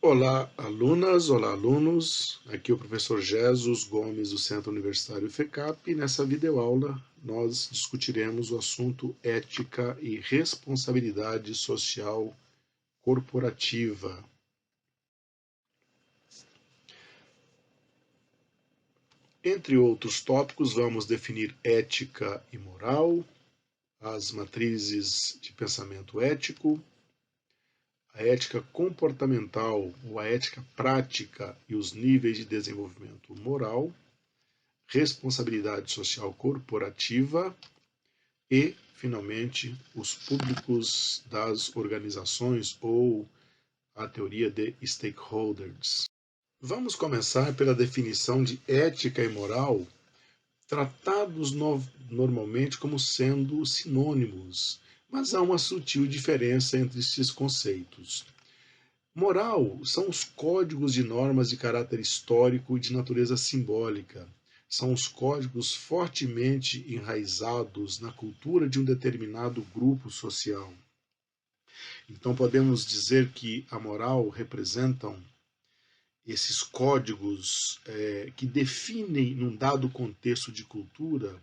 Olá, alunas, olá, alunos. Aqui é o professor Jesus Gomes, do Centro Universitário FECAP, e nessa videoaula nós discutiremos o assunto ética e responsabilidade social corporativa. Entre outros tópicos, vamos definir ética e moral, as matrizes de pensamento ético, a ética comportamental ou a ética prática e os níveis de desenvolvimento moral, responsabilidade social corporativa e, finalmente, os públicos das organizações ou a teoria de stakeholders. Vamos começar pela definição de ética e moral, tratados normalmente como sendo sinônimos, mas há uma sutil diferença entre esses conceitos. Moral são os códigos de normas de caráter histórico e de natureza simbólica. São os códigos fortemente enraizados na cultura de um determinado grupo social. Então podemos dizer que a moral representam esses códigos que definem, num dado contexto de cultura,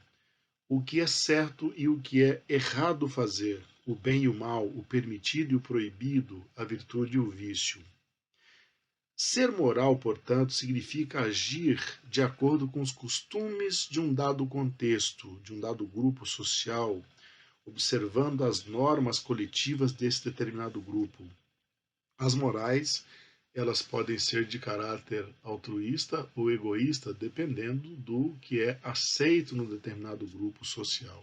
o que é certo e o que é errado fazer, o bem e o mal, o permitido e o proibido, a virtude e o vício. Ser moral, portanto, significa agir de acordo com os costumes de um dado contexto, de um dado grupo social, observando as normas coletivas desse determinado grupo. As morais, elas podem ser de caráter altruísta ou egoísta, dependendo do que é aceito no determinado grupo social.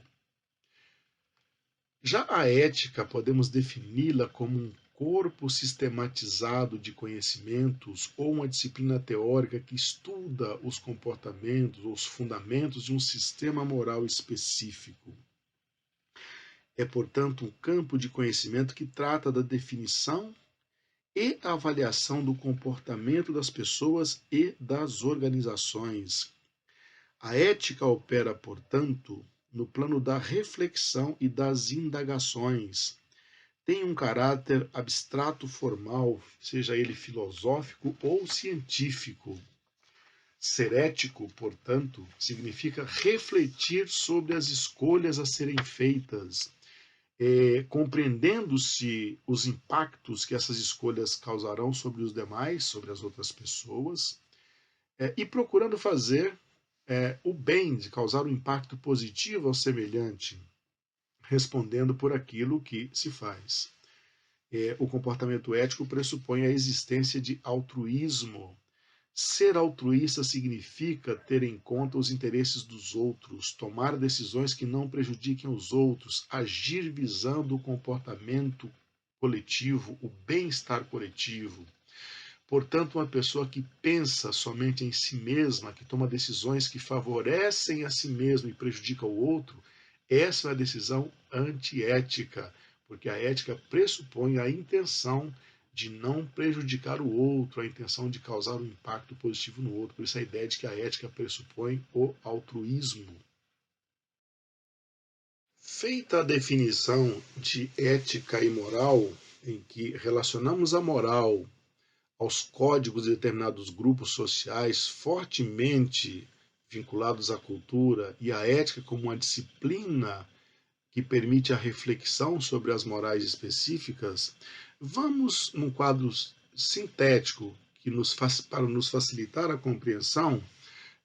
Já a ética, podemos defini-la como um corpo sistematizado de conhecimentos ou uma disciplina teórica que estuda os comportamentos ou os fundamentos de um sistema moral específico. É, portanto, um campo de conhecimento que trata da definição e avaliação do comportamento das pessoas e das organizações. A ética opera, portanto, no plano da reflexão e das indagações. Tem um caráter abstrato formal, seja ele filosófico ou científico. Ser ético, portanto, significa refletir sobre as escolhas a serem feitas, compreendendo-se os impactos que essas escolhas causarão sobre os demais, sobre as outras pessoas, e procurando fazer o bem, de causar um impacto positivo ao semelhante, respondendo por aquilo que se faz. O comportamento ético pressupõe a existência de altruísmo. Ser altruísta significa ter em conta os interesses dos outros, tomar decisões que não prejudiquem os outros, agir visando o comportamento coletivo, o bem-estar coletivo. Portanto, uma pessoa que pensa somente em si mesma, que toma decisões que favorecem a si mesma e prejudicam o outro, essa é uma decisão antiética, porque a ética pressupõe a intenção de não prejudicar o outro, a intenção de causar um impacto positivo no outro. Por isso a ideia de que a ética pressupõe o altruísmo. Feita a definição de ética e moral, em que relacionamos a moral aos códigos de determinados grupos sociais fortemente vinculados à cultura e à ética como uma disciplina que permite a reflexão sobre as morais específicas, vamos, num quadro sintético que para nos facilitar a compreensão,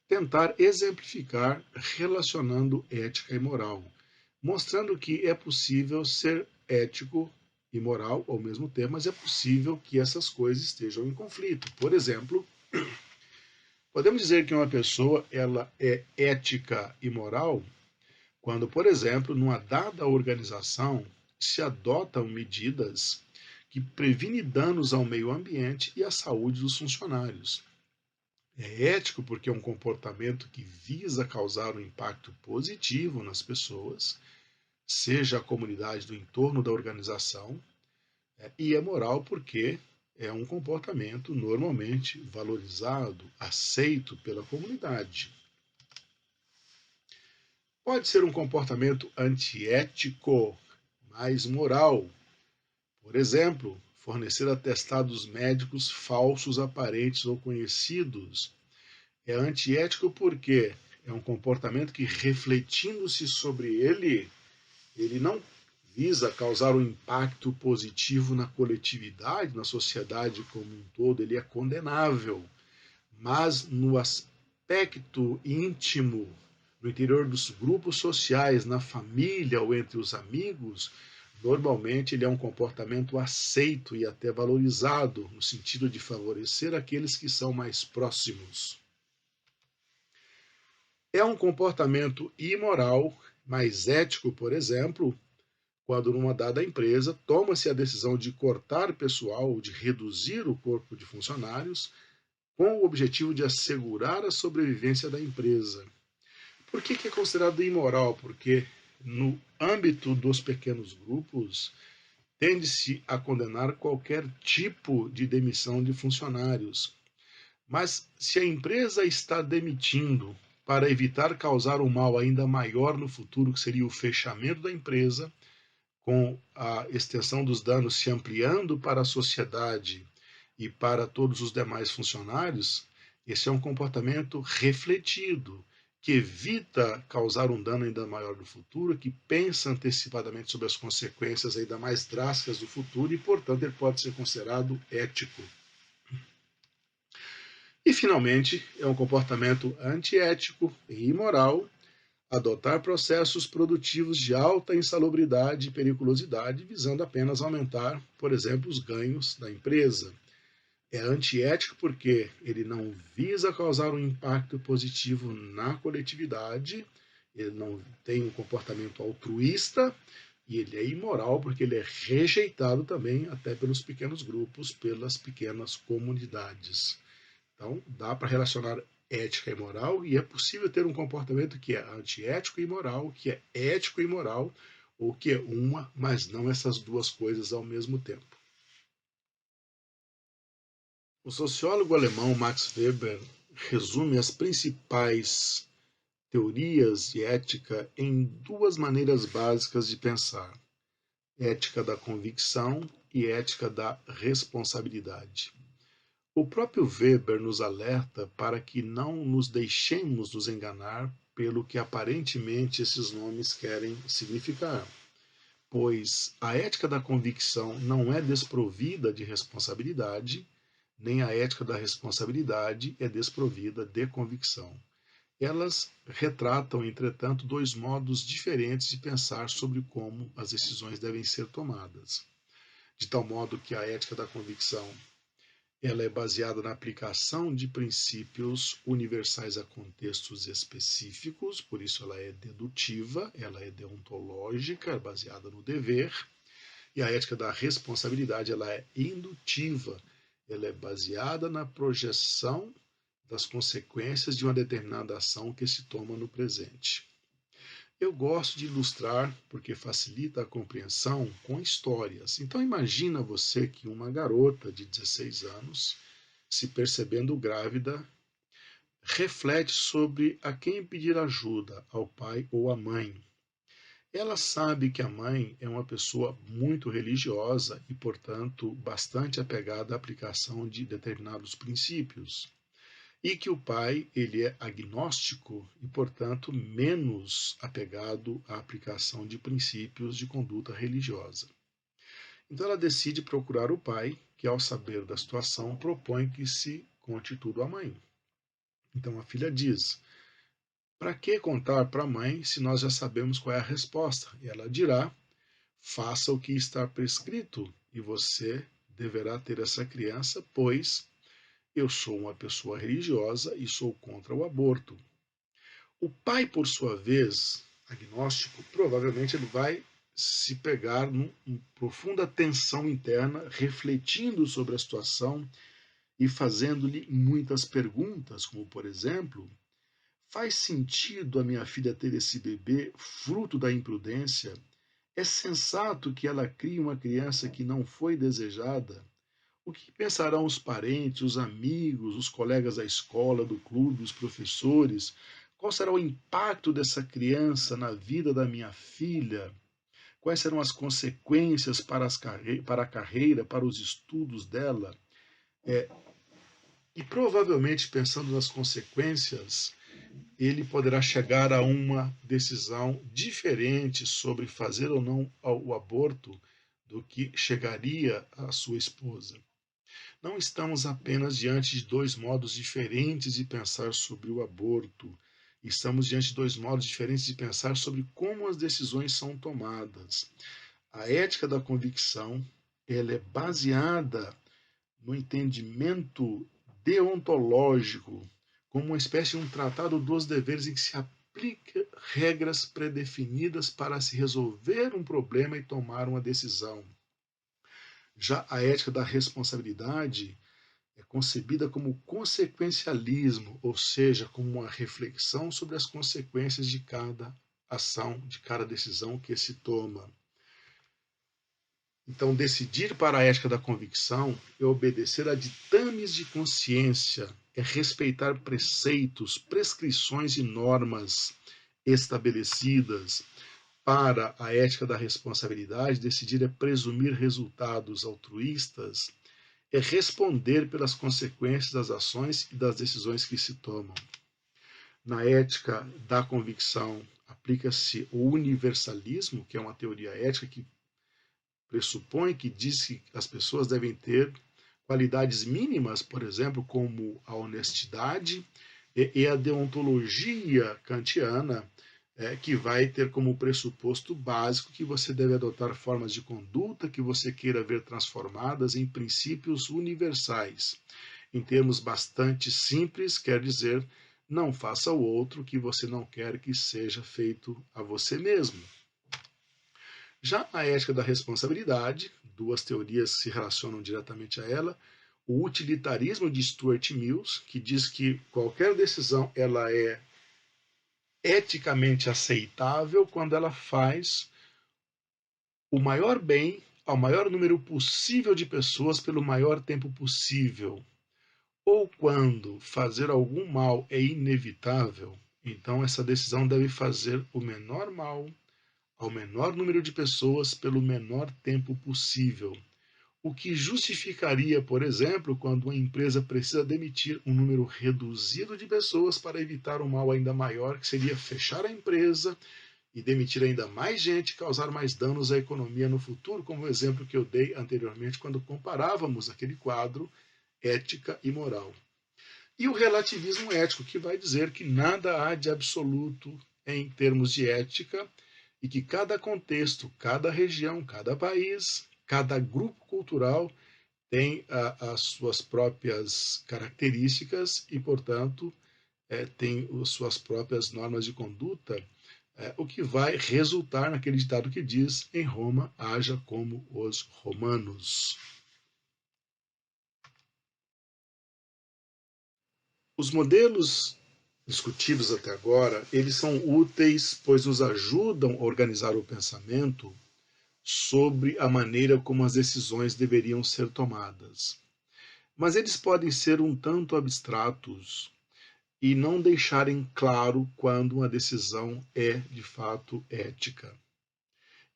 tentar exemplificar relacionando ética e moral, mostrando que é possível ser ético e moral ao mesmo tempo, mas é possível que essas coisas estejam em conflito. Por exemplo, podemos dizer que uma pessoa ela é ética e moral quando, por exemplo, numa dada organização se adotam medidas que previnem danos ao meio ambiente e à saúde dos funcionários. É ético porque é um comportamento que visa causar um impacto positivo nas pessoas, seja a comunidade do entorno da organização, e é moral porque é um comportamento normalmente valorizado, aceito pela comunidade. Pode ser um comportamento antiético, mas moral. Por exemplo, fornecer atestados médicos falsos, aparentes ou conhecidos. É antiético porque é um comportamento que, refletindo-se sobre ele não visa causar um impacto positivo na coletividade, na sociedade como um todo, ele é condenável. Mas no aspecto íntimo, no interior dos grupos sociais, na família ou entre os amigos, normalmente ele é um comportamento aceito e até valorizado, no sentido de favorecer aqueles que são mais próximos. É um comportamento imoral, mas ético, por exemplo, quando numa dada empresa toma-se a decisão de cortar pessoal ou de reduzir o corpo de funcionários com o objetivo de assegurar a sobrevivência da empresa. Por que é considerado imoral? Porque no âmbito dos pequenos grupos tende-se a condenar qualquer tipo de demissão de funcionários. Mas se a empresa está demitindo para evitar causar um mal ainda maior no futuro, que seria o fechamento da empresa, com a extensão dos danos se ampliando para a sociedade e para todos os demais funcionários, esse é um comportamento refletido, que evita causar um dano ainda maior no futuro, que pensa antecipadamente sobre as consequências ainda mais drásticas do futuro e, portanto, ele pode ser considerado ético. E, finalmente, é um comportamento antiético e imoral adotar processos produtivos de alta insalubridade e periculosidade, visando apenas aumentar, por exemplo, os ganhos da empresa. É antiético porque ele não visa causar um impacto positivo na coletividade, ele não tem um comportamento altruísta, e ele é imoral porque ele é rejeitado também até pelos pequenos grupos, pelas pequenas comunidades. Então, dá para relacionar ética e moral, e é possível ter um comportamento que é antiético e imoral, que é ético e moral, ou que é uma, mas não essas duas coisas ao mesmo tempo. O sociólogo alemão Max Weber resume as principais teorias de ética em duas maneiras básicas de pensar: ética da convicção e ética da responsabilidade. O próprio Weber nos alerta para que não nos deixemos nos enganar pelo que aparentemente esses nomes querem significar, pois a ética da convicção não é desprovida de responsabilidade, nem a ética da responsabilidade é desprovida de convicção. Elas retratam, entretanto, dois modos diferentes de pensar sobre como as decisões devem ser tomadas. De tal modo que a ética da convicção ela é baseada na aplicação de princípios universais a contextos específicos, por isso ela é dedutiva, ela é deontológica, baseada no dever, e a ética da responsabilidade ela é indutiva, ela é baseada na projeção das consequências de uma determinada ação que se toma no presente. Eu gosto de ilustrar, porque facilita a compreensão, com histórias. Então imagina você que uma garota de 16 anos, se percebendo grávida, reflete sobre a quem pedir ajuda, ao pai ou à mãe. Ela sabe que a mãe é uma pessoa muito religiosa e, portanto, bastante apegada à aplicação de determinados princípios. E que o pai ele é agnóstico e, portanto, menos apegado à aplicação de princípios de conduta religiosa. Então ela decide procurar o pai, que ao saber da situação propõe que se conte tudo à mãe. Então a filha diz: para que contar para a mãe se nós já sabemos qual é a resposta? E ela dirá: faça o que está prescrito e você deverá ter essa criança, pois eu sou uma pessoa religiosa e sou contra o aborto. O pai, por sua vez, agnóstico, provavelmente ele vai se pegar numa profunda tensão interna, refletindo sobre a situação e fazendo-lhe muitas perguntas, como por exemplo: faz sentido a minha filha ter esse bebê fruto da imprudência? É sensato que ela crie uma criança que não foi desejada? O que pensarão os parentes, os amigos, os colegas da escola, do clube, os professores? Qual será o impacto dessa criança na vida da minha filha? quais serão as consequências para, para a carreira, para os estudos dela, e provavelmente, pensando nas consequências, ele poderá chegar a uma decisão diferente sobre fazer ou não o aborto do que chegaria à sua esposa. Não estamos apenas diante de dois modos diferentes de pensar sobre o aborto. Estamos diante de dois modos diferentes de pensar sobre como as decisões são tomadas. A ética da convicção, ela é baseada no entendimento deontológico, como uma espécie de um tratado dos deveres em que se aplica regras predefinidas para se resolver um problema e tomar uma decisão. Já a ética da responsabilidade é concebida como consequencialismo, ou seja, como uma reflexão sobre as consequências de cada ação, de cada decisão que se toma. Então, decidir para a ética da convicção é obedecer a ditames de consciência, é respeitar preceitos, prescrições e normas estabelecidas. Para a ética da responsabilidade, decidir é presumir resultados altruístas, é responder pelas consequências das ações e das decisões que se tomam. Na ética da convicção, aplica-se o universalismo, que é uma teoria ética que pressupõe, que diz que as pessoas devem ter qualidades mínimas, por exemplo, como a honestidade e a deontologia kantiana, que vai ter como pressuposto básico que você deve adotar formas de conduta que você queira ver transformadas em princípios universais. Em termos bastante simples, quer dizer, não faça ao outro o que você não quer que seja feito a você mesmo. Já a ética da responsabilidade, duas teorias se relacionam diretamente a ela. O utilitarismo de Stuart Mills, que diz que qualquer decisão ela é eticamente aceitável quando ela faz o maior bem ao maior número possível de pessoas pelo maior tempo possível. Ou quando fazer algum mal é inevitável, então essa decisão deve fazer o menor mal ao menor número de pessoas pelo menor tempo possível. O que justificaria, por exemplo, quando uma empresa precisa demitir um número reduzido de pessoas para evitar um mal ainda maior, que seria fechar a empresa e demitir ainda mais gente e causar mais danos à economia no futuro, como o exemplo que eu dei anteriormente quando comparávamos aquele quadro ética e moral. E o relativismo ético, que vai dizer que nada há de absoluto em termos de ética e que cada contexto, cada região, cada país, cada grupo cultural tem as suas próprias características e, portanto, tem as suas próprias normas de conduta, o que vai resultar naquele ditado que diz: em Roma, haja como os romanos. Os modelos discutidos até agora, eles são úteis, pois nos ajudam a organizar o pensamento sobre a maneira como as decisões deveriam ser tomadas. Mas eles podem ser um tanto abstratos e não deixarem claro quando uma decisão é de fato ética.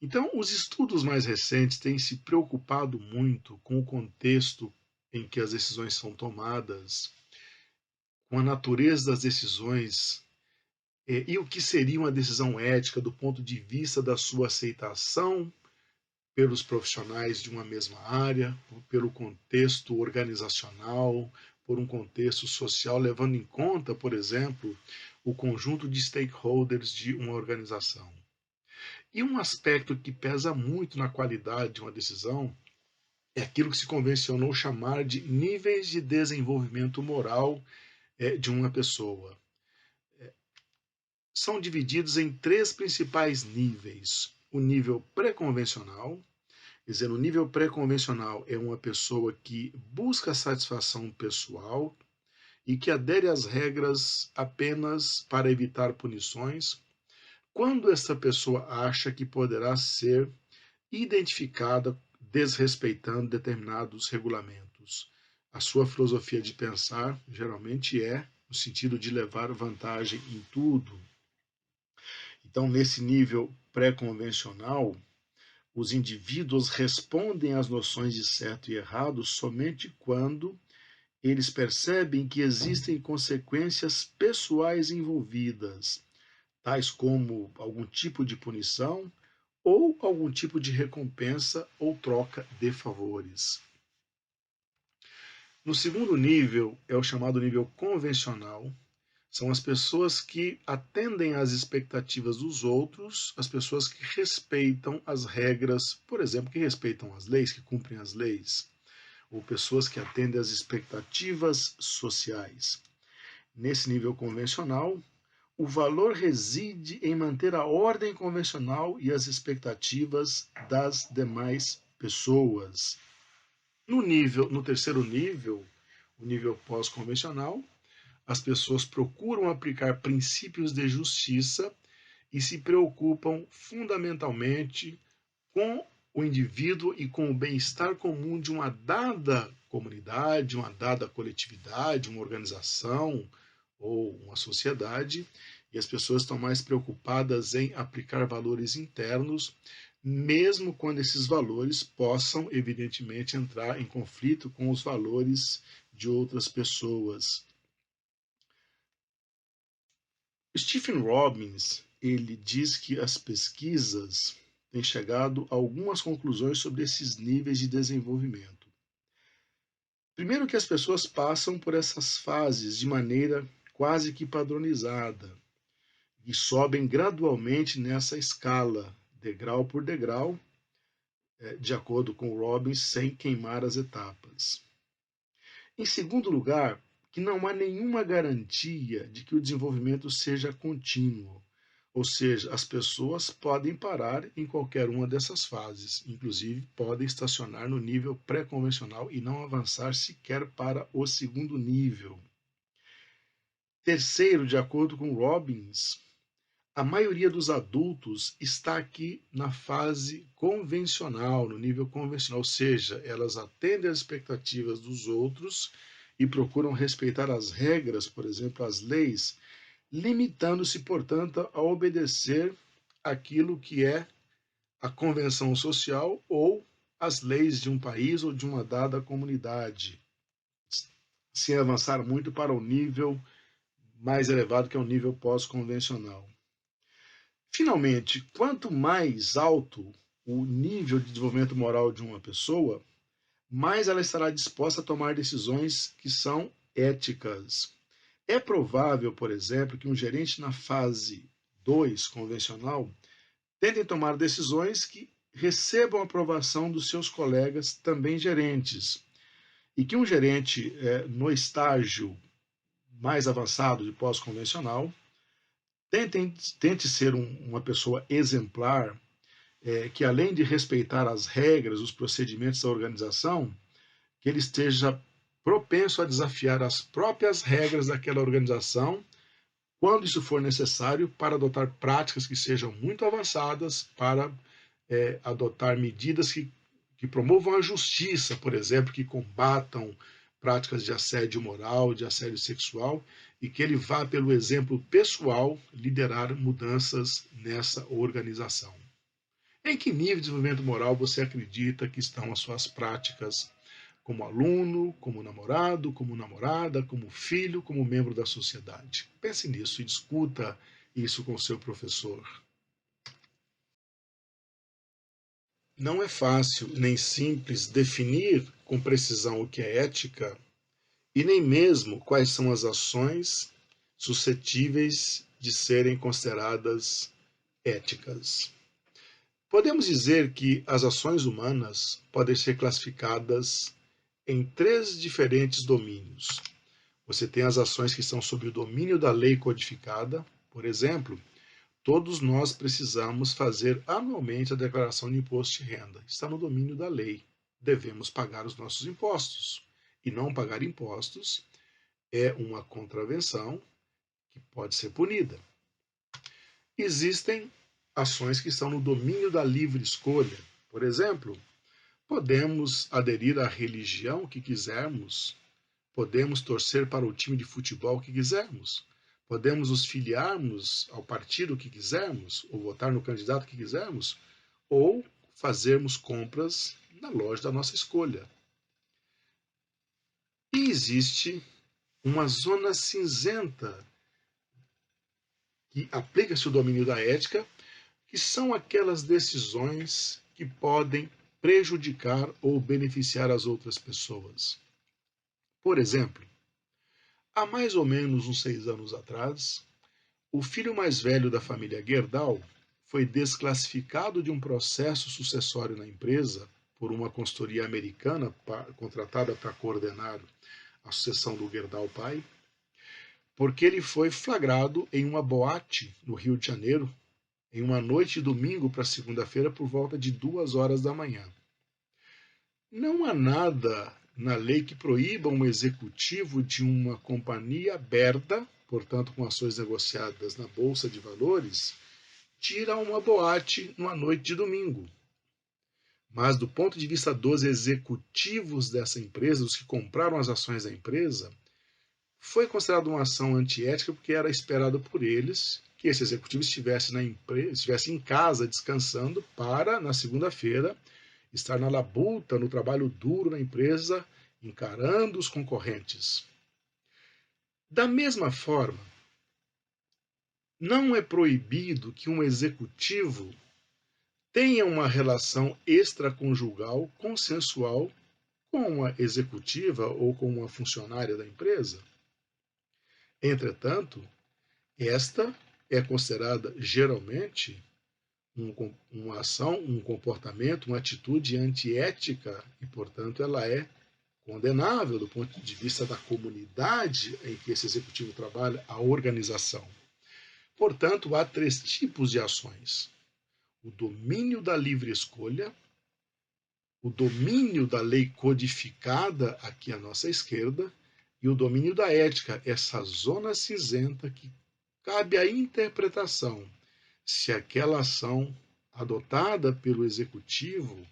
Então, os estudos mais recentes têm se preocupado muito com o contexto em que as decisões são tomadas, com a natureza das decisões e o que seria uma decisão ética do ponto de vista da sua aceitação pelos profissionais de uma mesma área, pelo contexto organizacional, por um contexto social, levando em conta, por exemplo, o conjunto de stakeholders de uma organização. E um aspecto que pesa muito na qualidade de uma decisão é aquilo que se convencionou chamar de níveis de desenvolvimento moral de uma pessoa. São divididos em três principais níveis: o nível pré-convencional. Quer dizer, o nível pré-convencional é uma pessoa que busca satisfação pessoal e que adere às regras apenas para evitar punições, quando essa pessoa acha que poderá ser identificada desrespeitando determinados regulamentos. A sua filosofia de pensar geralmente é no sentido de levar vantagem em tudo. Então, nesse nível pré-convencional, os indivíduos respondem às noções de certo e errado somente quando eles percebem que existem consequências pessoais envolvidas, tais como algum tipo de punição ou algum tipo de recompensa ou troca de favores. No segundo nível, é o chamado nível convencional. São as pessoas que atendem às expectativas dos outros, as pessoas que respeitam as regras, por exemplo, que respeitam as leis, que cumprem as leis, ou pessoas que atendem às expectativas sociais. Nesse nível convencional, o valor reside em manter a ordem convencional e as expectativas das demais pessoas. No terceiro nível, o nível pós-convencional, as pessoas procuram aplicar princípios de justiça e se preocupam fundamentalmente com o indivíduo e com o bem-estar comum de uma dada comunidade, uma dada coletividade, uma organização ou uma sociedade, e as pessoas estão mais preocupadas em aplicar valores internos, mesmo quando esses valores possam, evidentemente, entrar em conflito com os valores de outras pessoas. Stephen Robbins, ele diz que as pesquisas têm chegado a algumas conclusões sobre esses níveis de desenvolvimento. Primeiro que as pessoas passam por essas fases de maneira quase que padronizada e sobem gradualmente nessa escala, degrau por degrau, de acordo com Robbins, sem queimar as etapas. Em segundo lugar, que não há nenhuma garantia de que o desenvolvimento seja contínuo, ou seja, as pessoas podem parar em qualquer uma dessas fases, inclusive podem estacionar no nível pré-convencional e não avançar sequer para o segundo nível. Terceiro, de acordo com Robbins, a maioria dos adultos está aqui na fase convencional, no nível convencional, ou seja, elas atendem às expectativas dos outros e procuram respeitar as regras, por exemplo, as leis, limitando-se, portanto, a obedecer aquilo que é a convenção social ou as leis de um país ou de uma dada comunidade, sem avançar muito para o nível mais elevado, que é o nível pós-convencional. Finalmente, quanto mais alto o nível de desenvolvimento moral de uma pessoa, mais ela estará disposta a tomar decisões que são éticas. É provável, por exemplo, que um gerente na fase 2 convencional tente tomar decisões que recebam a aprovação dos seus colegas também gerentes, e que um gerente no estágio mais avançado de pós-convencional tente ser uma pessoa exemplar, que além de respeitar as regras, os procedimentos da organização, que ele esteja propenso a desafiar as próprias regras daquela organização, quando isso for necessário, para adotar práticas que sejam muito avançadas, para adotar medidas que promovam a justiça, por exemplo, que combatam práticas de assédio moral, de assédio sexual, e que ele vá, pelo exemplo pessoal, liderar mudanças nessa organização. Em que nível de desenvolvimento moral você acredita que estão as suas práticas como aluno, como namorado, como namorada, como filho, como membro da sociedade? Pense nisso e discuta isso com o seu professor. Não é fácil nem simples definir com precisão o que é ética e nem mesmo quais são as ações suscetíveis de serem consideradas éticas. Podemos dizer que as ações humanas podem ser classificadas em três diferentes domínios. Você tem as ações que estão sob o domínio da lei codificada, por exemplo, todos nós precisamos fazer anualmente a declaração de imposto de renda. Está no domínio da lei. Devemos pagar os nossos impostos. E não pagar impostos é uma contravenção que pode ser punida. Existem ações que estão no domínio da livre escolha. Por exemplo, podemos aderir à religião que quisermos, podemos torcer para o time de futebol que quisermos, podemos nos filiarmos ao partido que quisermos, ou votar no candidato que quisermos, ou fazermos compras na loja da nossa escolha. E existe uma zona cinzenta que aplica-se o domínio da ética, que são aquelas decisões que podem prejudicar ou beneficiar as outras pessoas. Por exemplo, há mais ou menos uns 6 anos atrás, o filho mais velho da família Gerdau foi desclassificado de um processo sucessório na empresa por uma consultoria americana contratada para coordenar a sucessão do Gerdau pai, porque ele foi flagrado em uma boate no Rio de Janeiro, em uma noite de domingo para segunda-feira, por volta de 2 horas da manhã. Não há nada na lei que proíba um executivo de uma companhia aberta, portanto com ações negociadas na Bolsa de Valores, de ir a uma boate numa noite de domingo. Mas do ponto de vista dos executivos dessa empresa, dos que compraram as ações da empresa, foi considerado uma ação antiética porque era esperado por eles que esse executivo estivesse em casa descansando para, na segunda-feira, estar na labuta, no trabalho duro na empresa, encarando os concorrentes. Da mesma forma, não é proibido que um executivo tenha uma relação extraconjugal consensual com uma executiva ou com uma funcionária da empresa. Entretanto, esta é considerada geralmente uma ação, um comportamento, uma atitude antiética e, portanto, ela é condenável do ponto de vista da comunidade em que esse executivo trabalha, a organização. Portanto, há 3 tipos de ações: o domínio da livre escolha, o domínio da lei codificada aqui à nossa esquerda e o domínio da ética, essa zona cinzenta que cabe à interpretação se aquela ação adotada pelo executivo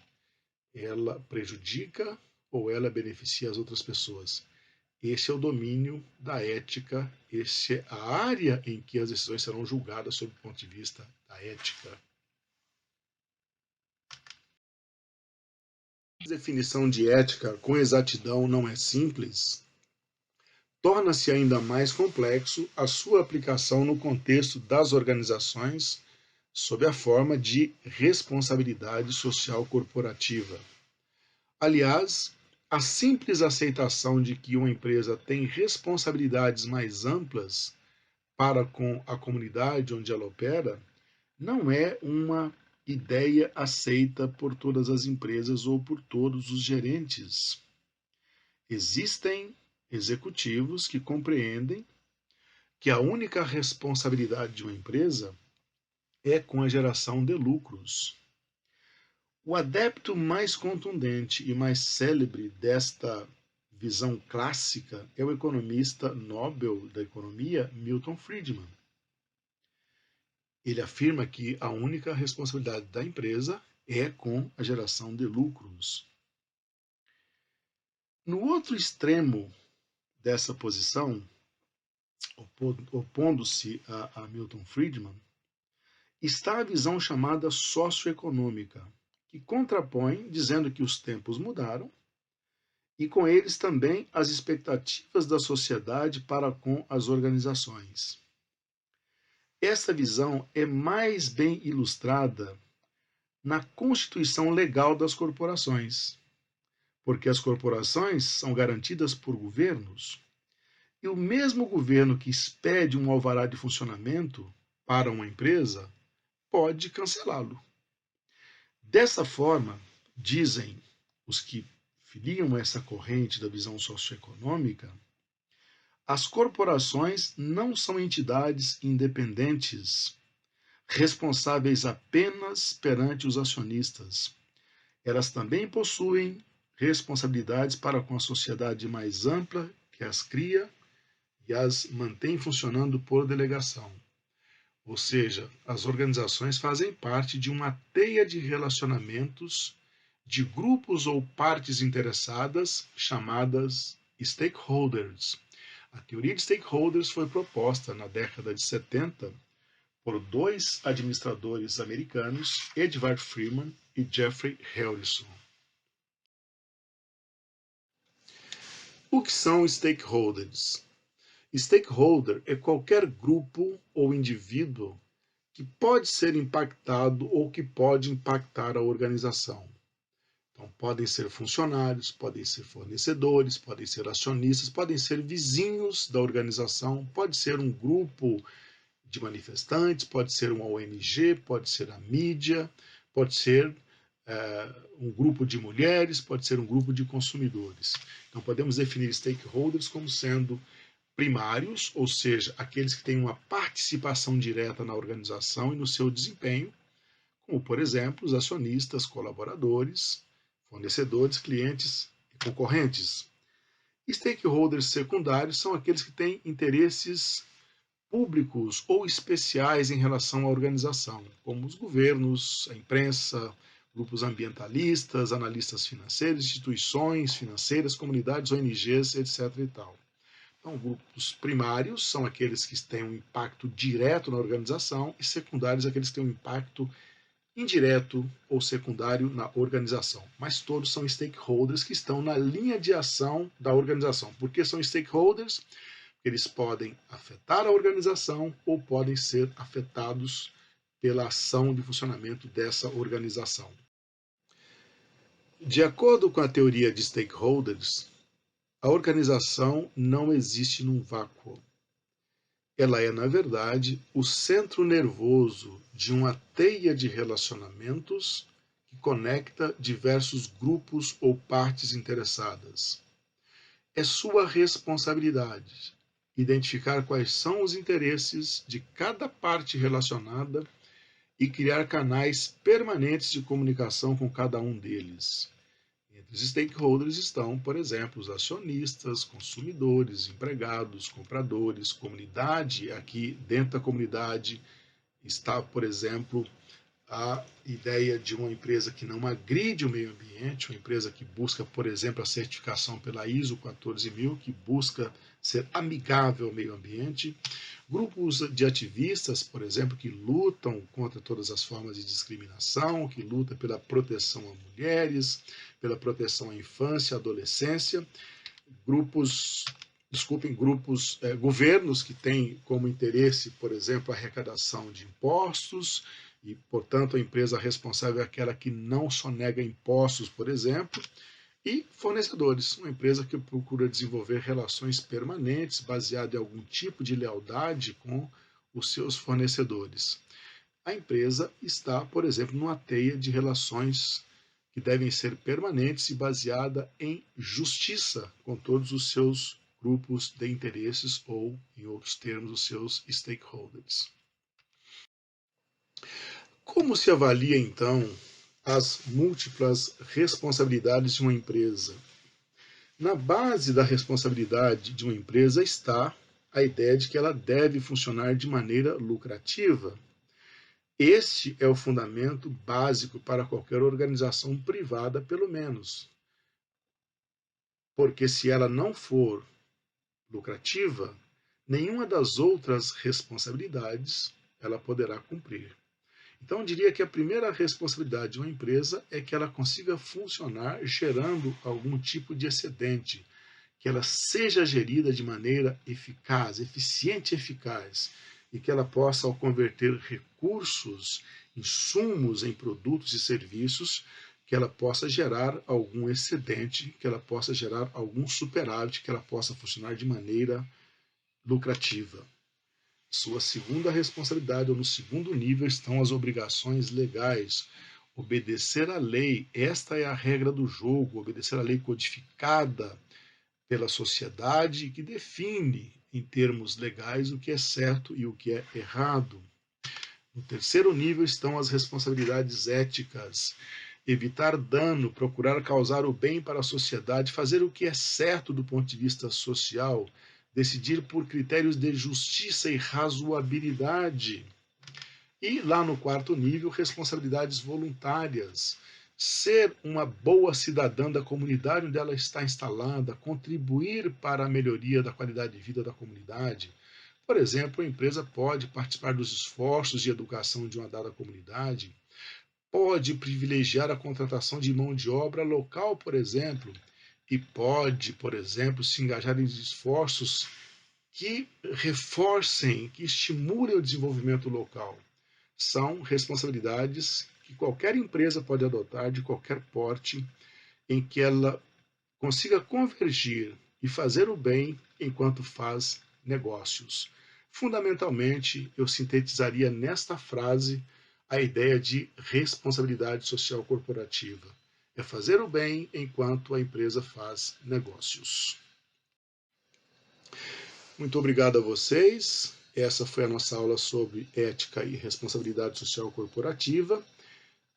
ela prejudica ou ela beneficia as outras pessoas. Esse é o domínio da ética, essa é a área em que as decisões serão julgadas sob o ponto de vista da ética. A definição de ética com exatidão não é simples. Torna-se ainda mais complexo a sua aplicação no contexto das organizações sob a forma de responsabilidade social corporativa. Aliás, a simples aceitação de que uma empresa tem responsabilidades mais amplas para com a comunidade onde ela opera não é uma ideia aceita por todas as empresas ou por todos os gerentes. Existem executivos que compreendem que a única responsabilidade de uma empresa é com a geração de lucros. O adepto mais contundente e mais célebre desta visão clássica é o economista Nobel da Economia, Milton Friedman. Ele afirma que a única responsabilidade da empresa é com a geração de lucros. No outro extremo dessa posição, opondo-se a Milton Friedman, está a visão chamada socioeconômica, que contrapõe, dizendo que os tempos mudaram e com eles também as expectativas da sociedade para com as organizações. Essa visão é mais bem ilustrada na constituição legal das corporações, porque as corporações são garantidas por governos e o mesmo governo que expede um alvará de funcionamento para uma empresa pode cancelá-lo. Dessa forma, dizem os que filiam essa corrente da visão socioeconômica, as corporações não são entidades independentes, responsáveis apenas perante os acionistas. Elas também possuem responsabilidades para com a sociedade mais ampla que as cria e as mantém funcionando por delegação. Ou seja, as organizações fazem parte de uma teia de relacionamentos de grupos ou partes interessadas chamadas stakeholders. A teoria de stakeholders foi proposta na década de 70 por dois administradores americanos, Edward Freeman e Jeffrey Harrison. O que são stakeholders? Stakeholder é qualquer grupo ou indivíduo que pode ser impactado ou que pode impactar a organização. Então, podem ser funcionários, podem ser fornecedores, podem ser acionistas, podem ser vizinhos da organização, pode ser um grupo de manifestantes, pode ser uma ONG, pode ser a mídia, pode ser um grupo de mulheres, pode ser um grupo de consumidores. Então, podemos definir stakeholders como sendo primários, ou seja, aqueles que têm uma participação direta na organização e no seu desempenho, como, por exemplo, os acionistas, colaboradores, fornecedores, clientes e concorrentes. Stakeholders secundários são aqueles que têm interesses públicos ou especiais em relação à organização, como os governos, a imprensa, grupos ambientalistas, analistas financeiros, instituições financeiras, comunidades, ONGs, etc. e tal. Então, grupos primários são aqueles que têm um impacto direto na organização e secundários aqueles que têm um impacto indireto ou secundário na organização. Mas todos são stakeholders que estão na linha de ação da organização. Por que são stakeholders? Eles podem afetar a organização ou podem ser afetados pela ação de funcionamento dessa organização. De acordo com a teoria de stakeholders, a organização não existe num vácuo. Ela é, na verdade, o centro nervoso de uma teia de relacionamentos que conecta diversos grupos ou partes interessadas. É sua responsabilidade identificar quais são os interesses de cada parte relacionada e criar canais permanentes de comunicação com cada um deles. Entre os stakeholders estão, por exemplo, os acionistas, consumidores, empregados, compradores, comunidade. Aqui dentro da comunidade está, por exemplo, a ideia de uma empresa que não agride o meio ambiente, uma empresa que busca, por exemplo, a certificação pela ISO 14000, que busca ser amigável ao meio ambiente. Grupos de ativistas, por exemplo, que lutam contra todas as formas de discriminação, que lutam pela proteção a mulheres, pela proteção à infância, à adolescência. Governos que têm como interesse, por exemplo, a arrecadação de impostos, e, portanto, a empresa responsável é aquela que não sonega impostos, por exemplo, e fornecedores, uma empresa que procura desenvolver relações permanentes baseadas em algum tipo de lealdade com os seus fornecedores. A empresa está, por exemplo, numa teia de relações que devem ser permanentes e baseada em justiça com todos os seus grupos de interesses ou, em outros termos, os seus stakeholders. Como se avalia, então, as múltiplas responsabilidades de uma empresa? Na base da responsabilidade de uma empresa está a ideia de que ela deve funcionar de maneira lucrativa. Este é o fundamento básico para qualquer organização privada, pelo menos. Porque se ela não for lucrativa, nenhuma das outras responsabilidades ela poderá cumprir. Então, eu diria que a primeira responsabilidade de uma empresa é que ela consiga funcionar gerando algum tipo de excedente, que ela seja gerida de maneira eficaz, eficiente e eficaz, e que ela possa, ao converter recursos, insumos em produtos e serviços, que ela possa gerar algum excedente, que ela possa gerar algum superávit, que ela possa funcionar de maneira lucrativa. Sua segunda responsabilidade, ou no segundo nível, estão as obrigações legais. Obedecer à lei, esta é a regra do jogo, obedecer à lei codificada pela sociedade que define, em termos legais, o que é certo e o que é errado. No terceiro nível estão as responsabilidades éticas. Evitar dano, procurar causar o bem para a sociedade, fazer o que é certo do ponto de vista social, decidir por critérios de justiça e razoabilidade. E lá no quarto nível, responsabilidades voluntárias. Ser uma boa cidadã da comunidade onde ela está instalada, contribuir para a melhoria da qualidade de vida da comunidade. Por exemplo, a empresa pode participar dos esforços de educação de uma dada comunidade, pode privilegiar a contratação de mão de obra local, por exemplo, e pode, por exemplo, se engajar em esforços que reforcem, que estimulem o desenvolvimento local. São responsabilidades que qualquer empresa pode adotar de qualquer porte, em que ela consiga convergir e fazer o bem enquanto faz negócios. Fundamentalmente, eu sintetizaria nesta frase a ideia de responsabilidade social corporativa. É fazer o bem enquanto a empresa faz negócios. Muito obrigado a vocês. Essa foi a nossa aula sobre ética e responsabilidade social corporativa.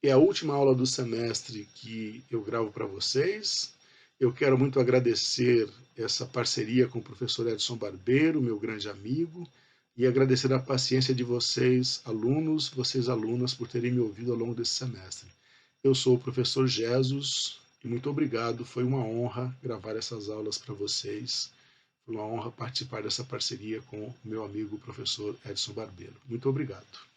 É a última aula do semestre que eu gravo para vocês. Eu quero muito agradecer essa parceria com o professor Edson Barbeiro, meu grande amigo, e agradecer a paciência de vocês, alunos, vocês alunas, por terem me ouvido ao longo desse semestre. Eu sou o professor Jesus e muito obrigado. Foi uma honra gravar essas aulas para vocês. Foi uma honra participar dessa parceria com o meu amigo professor Edson Barbeiro. Muito obrigado.